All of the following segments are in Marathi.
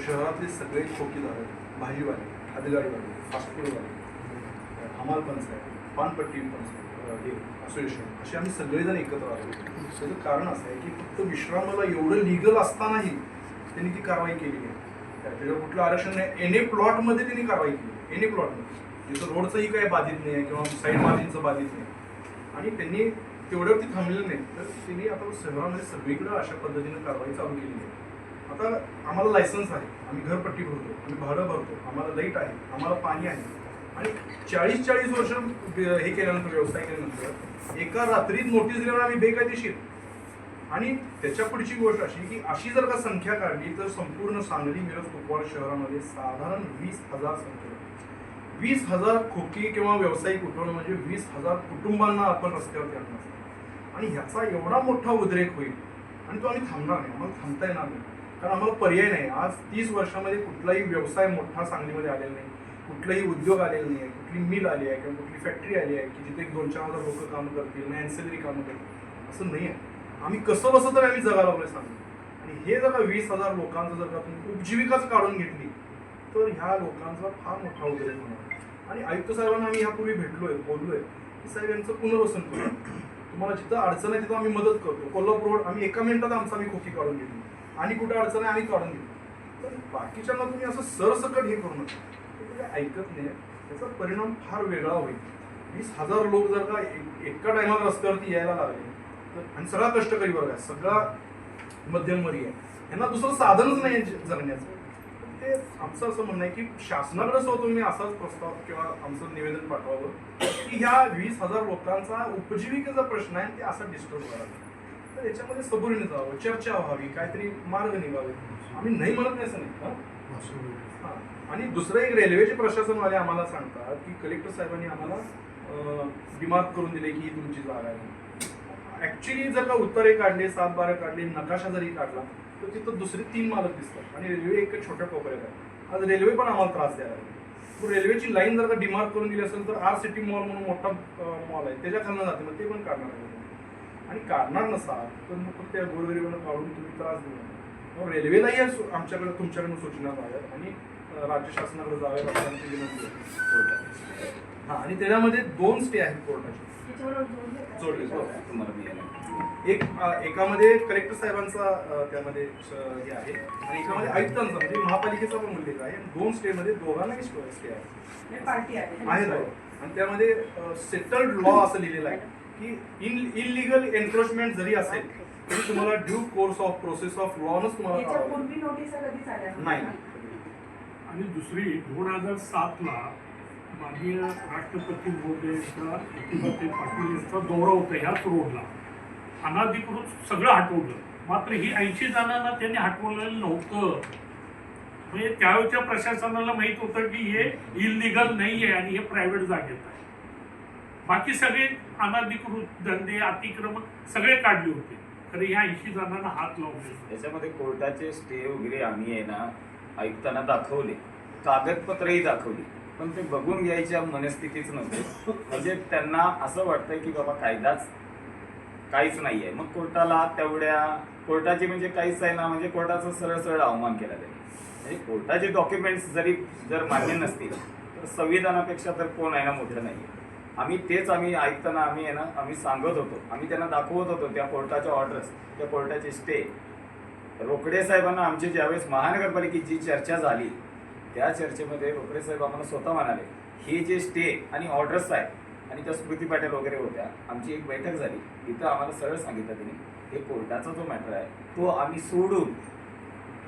शहरातले सगळे खोकीदार, भाजीवाले, हातगाडीवाले, फास्ट फूडवाले, हमाल पंचायत, पानपट्टी पंचायत, हे असोसिएशन असे आम्ही सगळेजण एकत्र आलो. त्याचं कारण असं आहे की फक्त विश्रामाला एवढं लिगल असतानाही त्यांनी ती कारवाई केली आहे. त्याच्यावर कुठलं आरक्षण नाही. एने प्लॉटमध्ये त्यांनी कारवाई केली. एने प्लॉटमध्ये जिथं रोडचंही काही बाधित नाही किंवा साईड मार्जिनचं बाधित नाही. आणि त्यांनी तेवढ्यावरती थांबलेलं नाही, तर त्यांनी आता शहरामध्ये सगळीकडे अशा पद्धतीने कारवाई चालू केली आहे. आता आम्हाला लायसन्स आहे, आम्ही घरपट्टी भरतो, आम्ही भाडं भरतो, आम्हाला लाईट आहे, आम्हाला पाणी आहे. आणि 40 वर्ष हे केल्यानंतर, व्यवसाय केल्यानंतर एका रात्रीत नोटीस दिल्यावर आम्ही बेकायदेशीर. आणि त्याच्या पुढची गोष्ट अशी की अशी जर का संख्या काढली तर संपूर्ण सांगली, मिरज, कुपवाड शहरामध्ये साधारण 20,000 संख्या, 20,000 खोकी किंवा व्यावसायिक उठवणं म्हणजे 20,000 कुटुंबांना आपण रस्त्यावरती आणणार. आणि ह्याचा एवढा मोठा उद्रेक होईल आणि तो आम्ही थांबणार नाही. आम्हाला थांबता येणार नाही, कारण आम्हाला पर्याय नाही. आज 30 वर्षामध्ये कुठलाही व्यवसाय मोठा सांगलीमध्ये आलेला नाही, कुठलाही उद्योग आलेला नाही आहे, कुठली मिल आली आहे किंवा कुठली फॅक्टरी आली आहे की जिथे 2-4 लोक कामं करतील, अॅन्सिलरी कामं करतील, असं नाही आहे. आम्ही कसं बसं तर आम्ही जगायला लागलोय सांगतो. आणि हे जर का 20,000 लोकांचं जर का तुम्ही उपजीविकाच काढून घेतली तर ह्या लोकांचा फार मोठा उद्रेक होणार. आणि आयुक्त साहेबांना आम्ही यापूर्वी भेटलोय, बोललोय की साहेब यांचं पुनर्वसन करू, तुम्हाला जिथं अडचण आहे तिथं आम्ही मदत करतो. कोल्हापूर रोड आम्ही एका मिनिटात आम्ही खोकी काढून घेतली, आणि कुठे अडचण आहे आम्ही काढून घेतो. तर बाकीच्यांना तुम्ही असं सरसकट हे करू नका, ते ऐकत नाही. त्याचा परिणाम फार वेगळा होईल. 20,000 लोक जर का एका टायमाला रस्त्यावरती यायला लागले तर, आणि सगळा कष्टकरी वर्ग आहे, सगळा मध्यमवर्गीय आहे, यांना दुसरं साधनच नाही जगण्याचं. ते आमचं असं म्हणणं आहे की शासनाकडे सुद्धा तुम्ही असाच प्रस्ताव किंवा आमचं निवेदन पाठवावं की ह्या 20,000 लोकांचा उपजीविकेचा प्रश्न आहे, ते असा डिस्टर्ब करावा. तर याच्यामध्ये सबुरीने जावं, चर्चा व्हावी, काहीतरी मार्ग निघावे. आम्ही नाही म्हणत नाही असं नाही. आणि दुसरं एक, रेल्वेचे प्रशासनवाले आम्हाला सांगतात की कलेक्टर साहेबांनी आम्हाला डिमार्क करून दिले की ही तुमची जागा आहे. ऍक्च्युली जर का उत्तरे काढले, 7-12 काढले, नकाशा जरी काढला तर तिथं दुसरे 3 मालक दिसतात आणि रेल्वे एक छोट्या कोपऱ्यात आहे. आज रेल्वे पण आम्हाला त्रास द्यायला लागली. रेल्वेची लाईन जर का डिमार्क करून दिली असेल तर आर सिटी मॉल म्हणून मोठा मॉल आहे, त्याच्या खालनं जाते, मग ते पण काढणार आहे. आणि काढणार नसाल तर मग त्या गोरगरिबांना काढून तुम्ही त्रास देऊ नका. रेल्वेलाही आमच्याकडे तुमच्याकडून सूचना जाव्यात आणि राज्य शासनाकडे जाव्यात असं आमची विनंती आहे. हां, आणि त्याच्यामध्ये 2 स्टे आहेत कोर्टाचे जोडले. एकामध्ये कलेक्टर साहेबांचा त्यामध्ये हे आहे आणि एकामध्ये आयुक्तांचा म्हणजे महापालिकेचा पण उल्लेख आहे. 2 स्टेमध्ये दोघांनाही स्टे आहे. आणि त्यामध्ये सेटल्ड लॉ असं लिहिलेलं आहे की इनलिगल एन्क्रोचमेंट जरी असेल तरी तुम्हाला due course of process of launch तुम्हाला नाही. आणि दुसरी 2007 ला माननीय राष्ट्रपती महोदयांचा प्रतिभाताई पाटील यांचा दौरा होता ह्याच रोडला. अनाधिकृत सगळं हटवलं, मात्र ही 80 जणांना त्यांनी हटवलेलं नव्हतं. म्हणजे त्यावेळच्या प्रशासनाला माहित होतं की हे इलिगल नाही आहे आणि हे प्रायव्हेट जागेत आहे. बाकी सगळे अनाधिकृत धंदे, अतिक्रमण सगळे काढले होते, तर ह्या 80 जणांना हात लावले. त्याच्यामध्ये कोर्टाचे स्टे वगैरे आम्ही आहे ना आयुक्तांना दाखवले, कागदपत्रही दाखवली, पण ते बघून घ्यायच्या मनस्थितीच नव्हते. म्हणजे त्यांना असं वाटतंय की बाबा काहीच नाही आहे. मग कोर्टाची म्हणजे काहीच आहे ना, म्हणजे कोर्टाचा सरळ अवमान केला त्यांनी. म्हणजे कोर्टाचे डॉक्युमेंट्स जर मान्य नसतील तर संविधानापेक्षा तर कोण आहे ना मोठं नाही. आम्ही आयुक्तांना आम्ही सांगत होतो, आम्ही त्यांना दाखवत होतो त्या कोर्टाच्या ऑर्डर्स, त्या कोर्टाचे स्टे. रोकडे साहेबांना आमची ज्यावेळेस महानगरपालिकेची जी चर्चा झाली त्या चर्चेमध्ये रोकडे साहेब आम्हाला स्वतः म्हणाले हे जे स्टे आणि ऑर्डर्स आहेत, आणि त्या स्मृती पाटील वगैरे होत्या, आमची एक बैठक झाली, तिथं आम्हाला सरळ सांगितलं त्यांनी हे कोर्टाचा जो मॅटर आहे तो आम्ही सोडून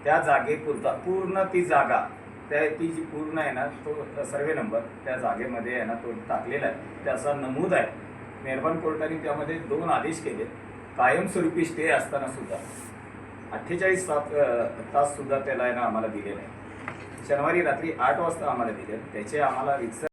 त्या जागेपुरता पूर्ण ती जागा ती जी पूर्ण आहे ना तो सर्वे नंबर त्या जागेमध्ये आहे ना तो टाकलेला आहे, त्याचा नमूद आहे. मेहरबान कोर्टाने त्यामध्ये 2 आदेश केले. कायमस्वरूपी स्टे असताना सुद्धा 48 तास सुद्धा त्याला आहे ना आम्हाला दिलेलं आहे. शनिवारी रात्री 8 वाजता आम्हाला दिले. त्याचे आम्हाला